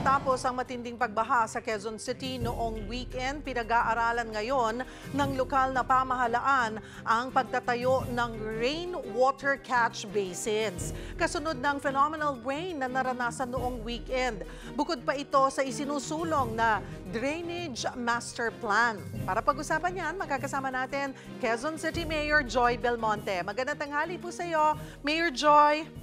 Matapos ang matinding pagbaha sa Quezon City noong weekend, pinag-aaralan ngayon ng lokal na pamahalaan ang pagtatayo ng rainwater catch basins. Kasunod ng phenomenal rain na naranasan noong weekend. Bukod pa ito sa isinusulong na Drainage Master Plan. Para pag-usapan yan, makakasama natin Quezon City Mayor Joy Belmonte. Magandang tanghali po sa iyo, Mayor Joy.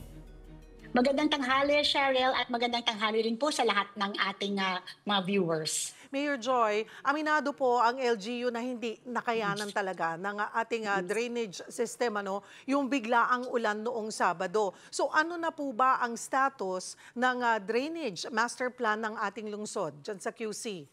Magandang tanghali, Cheryl, at magandang tanghali rin po sa lahat ng ating mga viewers. Mayor Joy, aminado po ang LGU na hindi nakayanan talaga ng ating drainage system, yung biglaang ulan noong Sabado. So ano na po ba ang status ng drainage master plan ng ating lungsod dyan sa QC?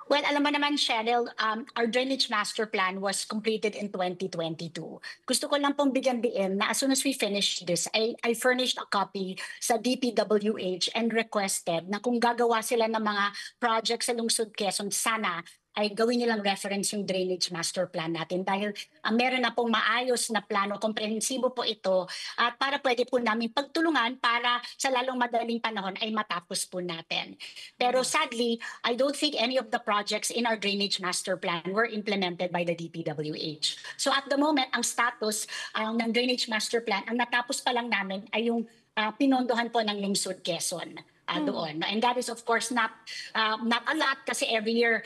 Well, alam mo naman, Cheryl, our drainage master plan was completed in 2022. Gusto ko lang pong bigyan diin na as soon as we finish this, I furnished a copy sa DPWH and requested na kung gagawa sila ng mga projects sa Lungsod Quezon, sana ay gawin nilang reference yung drainage master plan natin dahil meron na pong maayos na plano, komprehensibo po ito at para pwede po namin pagtulungan para sa lalong madaling panahon ay matapos po natin. Pero sadly, I don't think any of the projects in our drainage master plan were implemented by the DPWH. So at the moment, ang status ng drainage master plan, ang natapos pa lang namin ay yung pinondohan po ng Lungsod Quezon. Doon. And that is of course not a lot kasi every year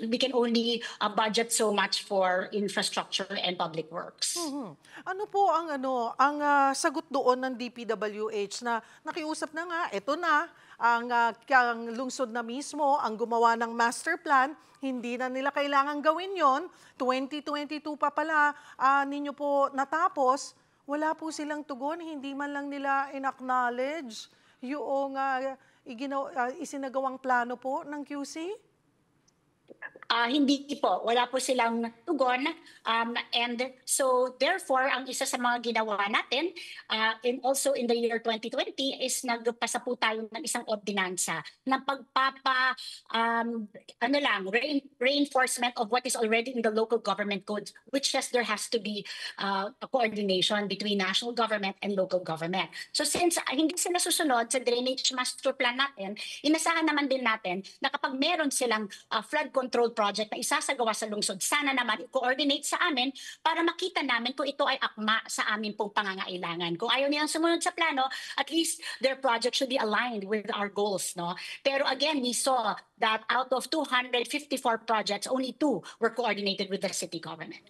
we can only budget so much for infrastructure and public works. Ano po ang sagot doon ng DPWH na nakiusap na nga, ito na ang lungsod na mismo ang gumawa ng master plan, hindi na nila kailangan gawin yon. 2022 pa pala ninyo po natapos, wala po silang tugon, hindi man lang nila in-acknowledge yung isinagawang plano po ng QC? Hindi po, wala po silang tugon. And so therefore, ang isa sa mga ginawa natin, and also in the year 2020, is nagpasa po tayo ng isang ordinansa ng reinforcement of what is already in the local government code, which says there has to be a coordination between national government and local government. So since hindi sila susunod sa drainage master plan natin, inasahan naman din natin na kapag meron silang flood control project na isasagawa sa lungsod, sana naman i-coordinate sa amin para makita namin kung ito ay akma sa amin pong pangangailangan. Kung ayaw nilang sumunod sa plano, at least their project should be aligned with our goals. No? Pero again, we saw that out of 254 projects, only 2 were coordinated with the city government.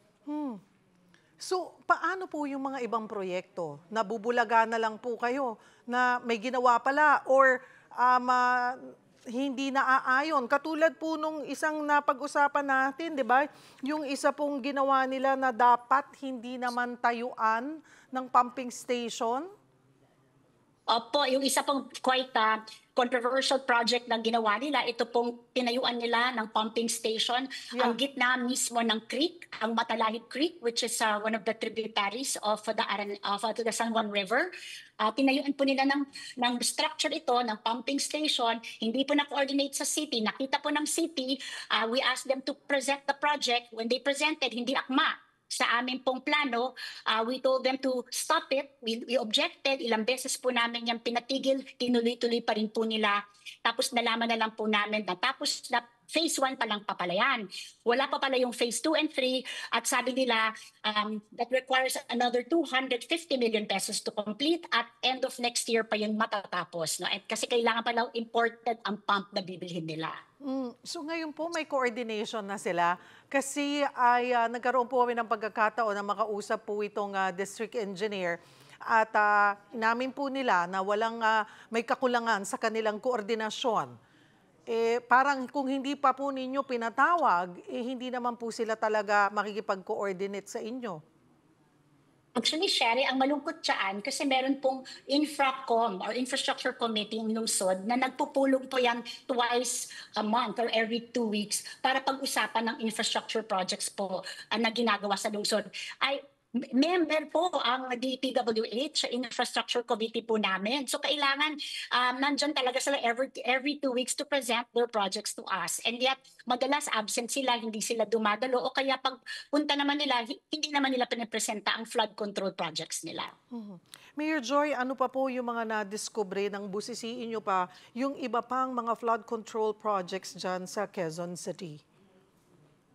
So, paano po yung mga ibang proyekto? Nabubulaga na lang po kayo na may ginawa pala or hindi naaayon. Katulad po nung isang napag-usapan natin, di ba? Yung isa pong ginawa nila na dapat hindi naman tayuan ng pumping station. Opo, yung isa pong quite controversial project na ginawa nila, ito pong tinayuan nila ng pumping station, ang gitna mismo ng creek, ang Matalahit Creek, which is one of the tributaries of the San Juan River. Tinayuan po nila ng structure ito, ng pumping station, hindi po na-coordinate sa city. Nakita po ng city, we asked them to present the project. When they presented, hindi akma sa amin pong plano, we told them to stop it. We objected. Ilang beses po namin yung pinatigil. Tinuloy-tuloy pa rin po nila. Tapos nalaman na lang po namin na tapos na phase 1 pa lang papalayan. Wala pa pala yung phase 2 and 3 at sabi nila that requires another 250 million pesos to complete at end of next year pa yung matatapos. No? At kasi kailangan pa lang imported ang pump na bibilhin nila. So ngayon po may coordination na sila kasi ay nagkaroon po kami ng pagkakataon na makausap po itong district engineer at inamin po nila na walang may kakulangan sa kanilang koordinasyon. Parang kung hindi pa po ninyo pinatawag, hindi naman po sila talaga makikipag-coordinate sa inyo. Actually, Sherry, ang malungkot dyan kasi meron pong Infracom or Infrastructure Committee yung lungsod na nagpupulong po yan twice a month or every 2 weeks para pag-usapan ng infrastructure projects po na ginagawa sa lungsod. Member po ang DPWH sa Infrastructure Committee po namin. So kailangan nandyan talaga sila every 2 weeks to present their projects to us. And yet, madalas absent sila, hindi sila dumadalo o kaya pag punta naman nila, hindi naman nila pinipresenta ang flood control projects nila. Mayor Joy, ano pa po yung mga na-discover ng busisiin nyo pa yung iba pang mga flood control projects dyan sa Quezon City?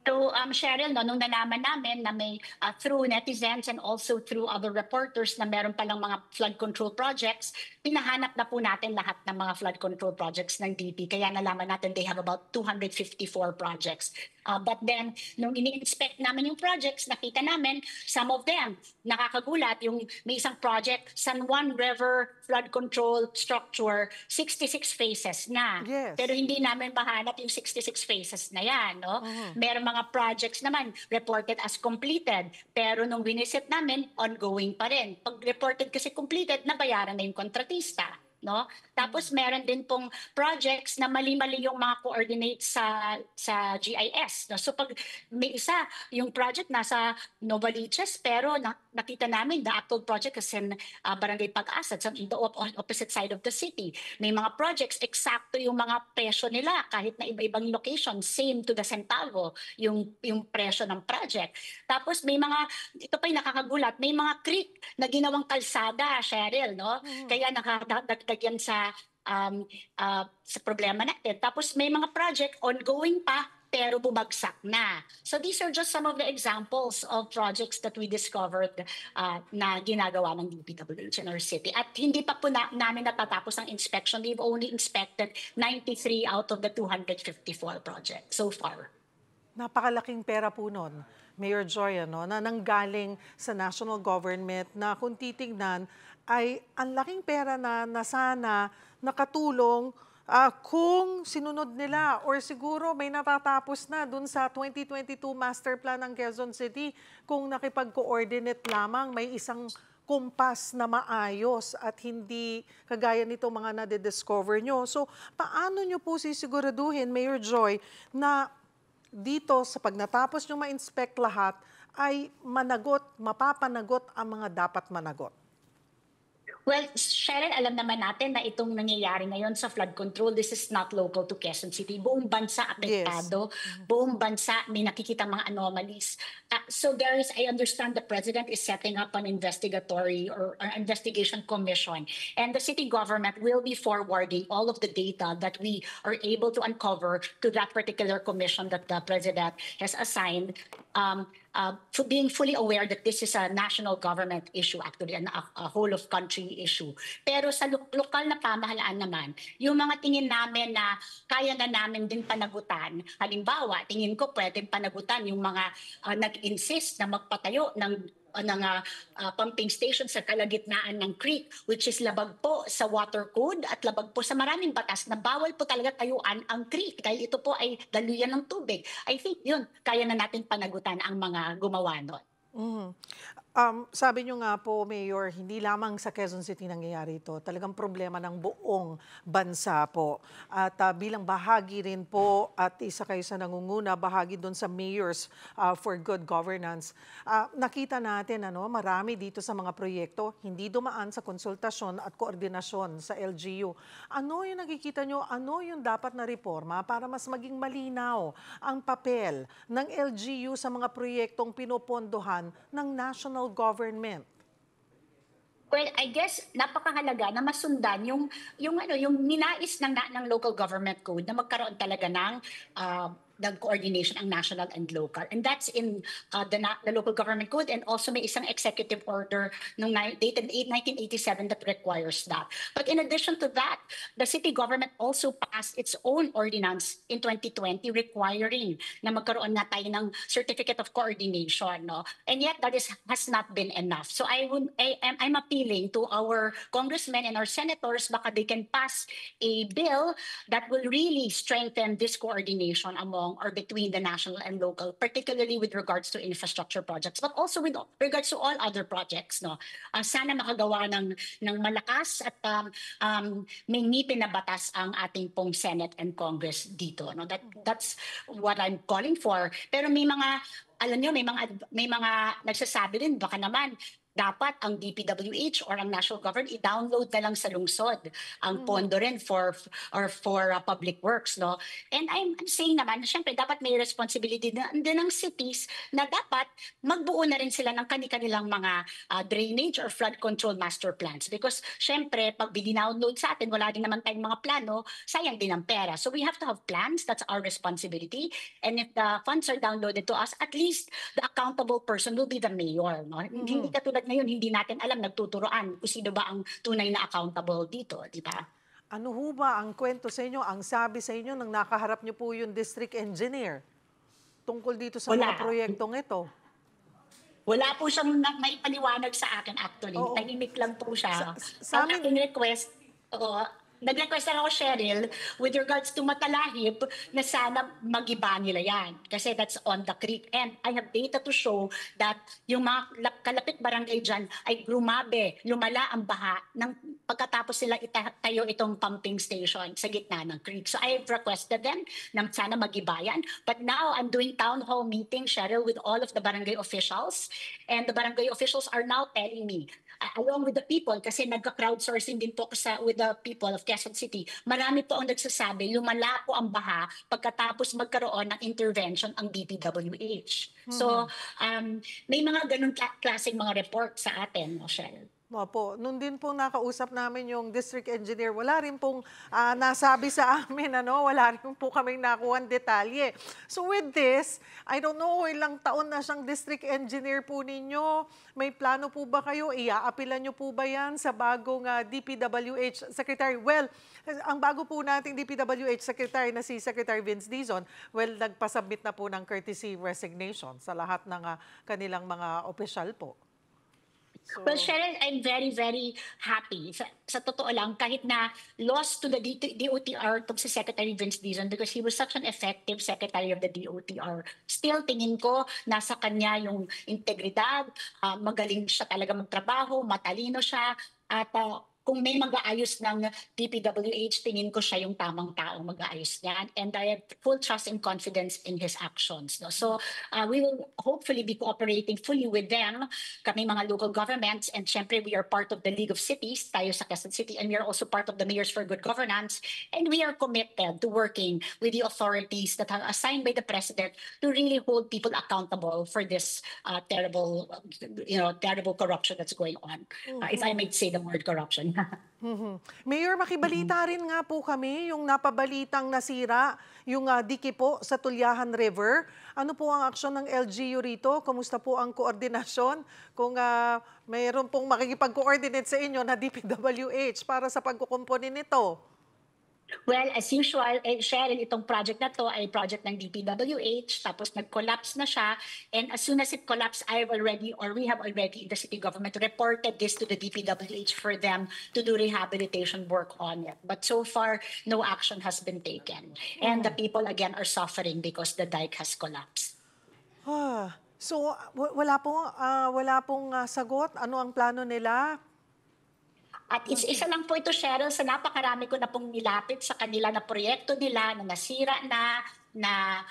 So, Cheryl, no, nung nalaman namin na may through netizens and also through other reporters na meron palang mga flood control projects, pinahanap na po natin lahat ng mga flood control projects ng DP. Kaya nalaman natin they have about 254 projects. But then, nung ini-inspect namin yung projects, nakita namin, some of them, nakakagulat, yung may isang project, San Juan River Flood Control Structure, 66 phases na. Yes. Pero hindi namin mahanap yung 66 phases na yan. No? Meron mga projects naman reported as completed, pero nung winisit namin, ongoing pa rin. Pag reported kasi completed, nabayaran na yung kontratista. No? Tapos meron din pong projects na mali-mali yung mga coordinates sa GIS. No? So pag may isa, yung project nasa Novaliches, pero nakita namin the actual project is in Barangay Pag-asa, so in the opposite side of the city. May mga projects, eksakto yung mga presyo nila, kahit na iba-ibang location, same to the centavo yung presyo ng project. Tapos may mga, ito pa yung nakakagulat, may mga creek na ginawang kalsada, Cheryl, no? Kaya nakadagdag yan sa problema natin. Tapos may mga project ongoing pa pero bumagsak na. So these are just some of the examples of projects that we discovered na ginagawa ng DPWH in our city. At hindi pa po namin natatapos ang inspection. We've only inspected 93 out of the 254 projects so far. Napakalaking pera po nun, Mayor Joy, na nanggaling sa national government na kung titignan ay ang laking pera na sana nakatulong kung sinunod nila or siguro may natatapos na dun sa 2022 master plan ng Quezon City kung nakipag-coordinate lamang, may isang kumpas na maayos at hindi kagaya nito mga nade-discover nyo. So paano nyo po sisiguraduhin, Mayor Joy, na dito sa pag natapos nyo ma-inspect lahat ay mapapanagot ang mga dapat managot? Well, Sharon, alam naman natin na itong nangyayari ngayon sa flood control, this is not local to Quezon City. Buong bansa apektado. Yes. Buong bansa may nakikita mga anomalies. So I understand the President is setting up an investigatory or investigation commission. And the city government will be forwarding all of the data that we are able to uncover to that particular commission that the President has assigned. For being fully aware that this is a national government issue actually, and a whole of country issue. Pero sa lokal na pamahalaan naman, yung mga tingin namin na kaya na namin din panagutan, halimbawa, tingin ko pwedeng panagutan yung mga nag-insist na magpatayo ng pumping station sa kalagitnaan ng creek, which is labag po sa water code at labag po sa maraming batas na bawal po talaga tayuan ang creek dahil ito po ay daluyan ng tubig. I think yun, kaya na natin panagutan ang mga gumawa nun. Sabi nyo nga po, Mayor, hindi lamang sa Quezon City nangyayari ito. Talagang problema ng buong bansa po. At bilang bahagi rin po at isa kayo sa nangunguna, bahagi doon sa Mayors for Good Governance, nakita natin marami dito sa mga proyekto, hindi dumaan sa konsultasyon at koordinasyon sa LGU. Ano yung nakikita nyo? Ano yung dapat na reforma para mas maging malinaw ang papel ng LGU sa mga proyektong pinopondohan ng national government? Well, I guess napakahalaga na masundan yung ninais ng local government code na magkaroon talaga ng coordination ang national and local. And that's in the local government code, and also may isang executive order dated 1987 that requires that. But in addition to that, the city government also passed its own ordinance in 2020 requiring na magkaroon na tayo ng certificate of coordination. No? And yet that has not been enough. So I'm appealing to our congressmen and our senators, baka they can pass a bill that will really strengthen this coordination among among or between the national and local, particularly with regards to infrastructure projects, but also with regards to all other projects. No, sana makagawa ng malakas at may ngipin na batas ang ating pong Senate and Congress dito. No, that's what I'm calling for. Pero may mga alam niyo, may mga nagsasabi din baka naman dapat ang DPWH or ang national government i-download na lang sa lungsod ang pondo rin for public works, no? And I'm saying naman, syempre dapat may responsibility din ng cities na dapat magbuo na rin sila ng kanilang mga drainage or flood control master plans, because syempre pag bini-download sa atin wala din naman tayong mga plano, sayang din ang pera. So we have to have plans, that's our responsibility. And if the funds are downloaded to us, at least the accountable person will be the mayor, no? Hindi katulad ngayon, hindi natin alam, nagtuturoan kung sino ba ang tunay na accountable dito, di ba? Ano ho ba ang kwento sa inyo, ang sabi sa inyo nang nakaharap niyo po yung district engineer tungkol dito sa mga proyektong ito? Wala po siyang maipaliwanag sa akin actually. Tahimik lang po siya. Sa ang aking request, nag-request ako, Cheryl, with regards to Matalahib, na sana mag-iba nila yan. Kasi that's on the creek. And I have data to show that yung mga kalapit barangay dyan ay grumabe, lumala ang baha ng pagkatapos sila itayo itong pumping station sa gitna ng creek. So I have requested them na sana mag-iba yan. But now I'm doing town hall meeting, Cheryl, with all of the barangay officials. And the barangay officials are now telling me, along with the people, kasi nagka-crowdsourcing din po with the people of Quezon City, marami po ang nagsasabi, lumala po ang baha pagkatapos magkaroon ng intervention ang DPWH. So, may mga ganun klaseng mga report sa atin, Michelle. Opo, nung din pong nakausap namin yung district engineer, wala rin pong nasabi sa amin, wala rin po kaming nakuha detalye. So with this, I don't know, ilang taon na siyang district engineer po ninyo. May plano po ba kayo? Iaapilan nyo po ba yan sa bagong DPWH Secretary? Well, ang bago po nating DPWH Secretary na si Secretary Vince Dizon, well, nagpasubmit na po ng courtesy resignation sa lahat ng kanilang mga opisyal po. So, well, Cheryl, I'm very, very happy. Sa totoo lang, kahit na lost to the DOTR itong si Secretary Vince Dizon because he was such an effective Secretary of the DOTR, still tingin ko nasa kanya yung integridad, magaling siya talaga magtrabaho, matalino siya, at kung may mag-aayos ng DPWH, tingin ko siya yung tamang taong mag-aayos niyan. And I have full trust and confidence in his actions. No? So we will hopefully be cooperating fully with them, kami mga local governments. And syempre, we are part of the League of Cities, tayo sa Quezon City, and we are also part of the Mayors for Good Governance. And we are committed to working with the authorities that are assigned by the President to really hold people accountable for this terrible corruption that's going on. If I may say the word corruption. Mayor, makibalita rin nga po kami yung napabalitang nasira yung dike po sa Tulyahan River. Ano po ang aksyon ng LGU rito? Kumusta po ang koordinasyon? Kung mayroon pong makikipag-coordinate sa inyo na DPWH para sa pagkukumpuni nito? Well, as usual, Cheryl, itong project na to ay project ng DPWH, tapos nag-collapse na siya, and as soon as it collapsed, we have already in the city government reported this to the DPWH for them to do rehabilitation work on it. But so far, no action has been taken. And the people, again, are suffering because the dike has collapsed. So, wala pong sagot? Ano ang plano nila? At isa lang po ito, Cheryl, sa napakarami ko na pong nilapit sa kanila na proyekto nila na nasira na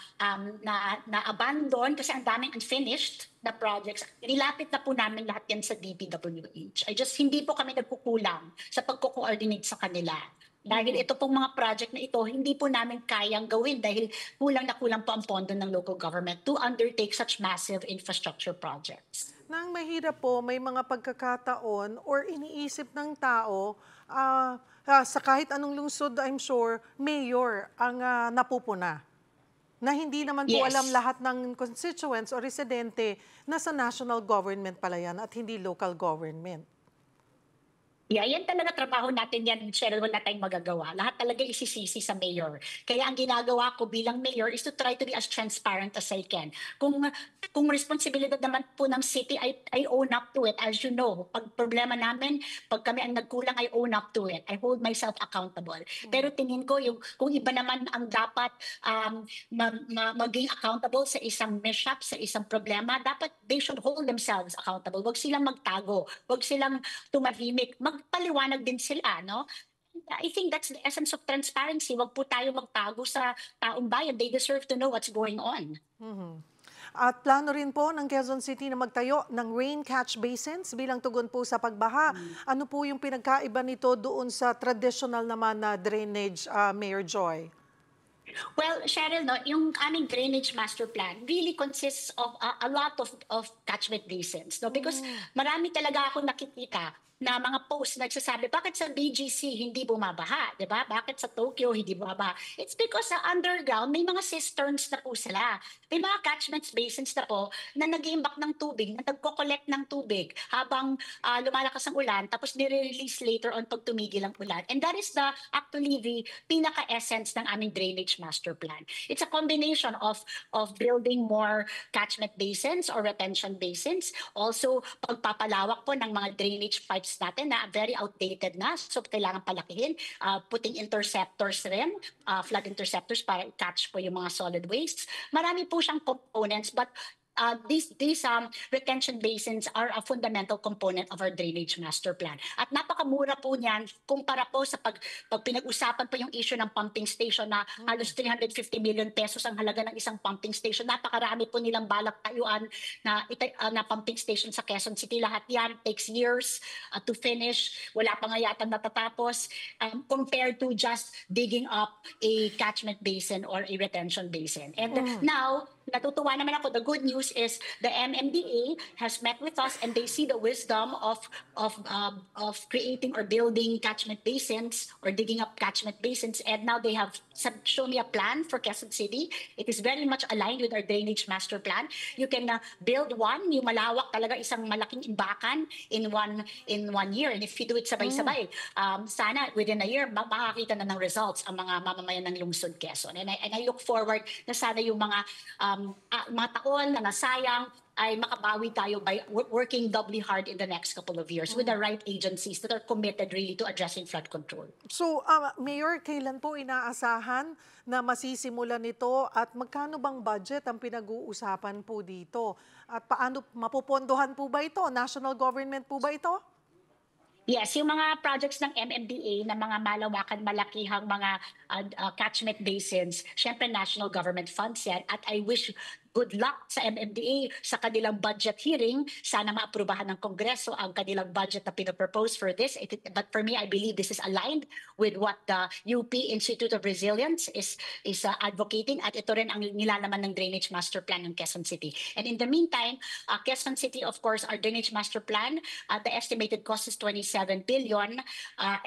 abandon kasi ang daming unfinished na projects. Nilapit na po namin lahat yan sa DPWH. Hindi po kami nagkukulang sa pagko-coordinate sa kanila. Dahil ito pong mga project na ito, hindi po namin kayang gawin dahil kulang na kulang po ang pondo ng local government to undertake such massive infrastructure projects. Nang mahirap po, may mga pagkakataon or iniisip ng tao, sa kahit anong lungsod, I'm sure, mayor ang napupuna. Na hindi naman po alam lahat ng constituents o residente na sa national government pala yan at hindi local government. Yeah, yan talaga trabaho natin yan, Cheryl, wala tayong magagawa. Lahat talaga isisisi sa mayor. Kaya ang ginagawa ko bilang mayor is to try to be as transparent as I can. Kung responsibilidad naman po ng city, I own up to it. As you know, pag problema namin, pag kami ang nagkulang, I own up to it. I hold myself accountable. Pero tingin ko, kung iba naman ang dapat maging accountable sa isang mishap, sa isang problema, dapat they should hold themselves accountable. Huwag silang magtago. Huwag silang tumahimik, magpaliwanag din sila, no? I think that's the essence of transparency. Wag po tayo magtago sa taong bayan. They deserve to know what's going on. At plano rin po ng Quezon City na magtayo ng rain catch basins bilang tugon po sa pagbaha. Ano po yung pinagkaiba nito doon sa traditional naman na drainage, Mayor Joy? Well, Cheryl, no, yung aming drainage master plan really consists of a lot of catchment basins. No? Because marami talaga akong nakikita na mga posts nagsasabi, bakit sa BGC hindi bumabaha? Diba? Bakit sa Tokyo hindi bumabaha? It's because sa underground, may mga cisterns na po sila. May mga catchment basins na po na nag-iimbak ng tubig, na nagko-collect ng tubig habang lumalakas ang ulan, tapos nire-release later on pag tumigil ang ulan. And that is actually the pinaka-essence ng aming drainage master plan. It's a combination of building more catchment basins or retention basins. Also, pagpapalawak po ng mga drainage pipes natin na very outdated na, so kailangan palakihin, putting interceptors rin, flood interceptors para catch po yung mga solid wastes. Marami po siyang components, but these retention basins are a fundamental component of our drainage master plan. At napakamura po niyan kumpara po sa pag pinag-usapan po yung issue ng pumping station na halos 350 million pesos ang halaga ng isang pumping station. Napakarami po nilang balak tayuan na pumping station sa Quezon City. Lahat yan takes years to finish. Wala pa nga yata natatapos compared to just digging up a catchment basin or a retention basin. And now, natutuwa naman ako. The good news is the MMDA has met with us and they see the wisdom of creating or building catchment basins or digging up catchment basins, and now they have shown me a plan for Quezon City. It is very much aligned with our drainage master plan. You can build one, yung malawak talaga, isang malaking imbakan in one year, and if you do it sabay-sabay, sana within a year makakita na ng results ang mga mamamayan ng lungsod Quezon. And I look forward na sana yung mga taon na nasayang ay makabawi tayo by working doubly hard in the next couple of years with the right agencies that are committed really to addressing flood control. So, Mayor, kailan po inaasahan na masisimulan nito at magkano bang budget ang pinag-uusapan po dito? At paano mapupondohan po ba ito? National government po ba ito? Yes, yung mga projects ng MMDA na mga malawakan, malakihang mga catchment basins, syempre national government funds yan. At I wish good luck sa MMDA sa kanilang budget hearing. Sana maaprubahan ng Kongreso ang kanilang budget na pinapropose for this. But for me, I believe this is aligned with what the UP Institute of Resilience is advocating. At ito rin ang nilalaman ng Drainage Master Plan ng Quezon City. And in the meantime, Quezon City, of course, our Drainage Master Plan, the estimated cost is 27 billion.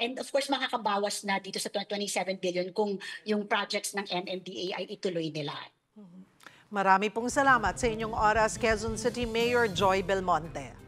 And of course, makakabawas na dito sa 27 billion kung yung projects ng MMDA ay ituloy nila. Marami pong salamat sa inyong oras, Quezon City Mayor Joy Belmonte.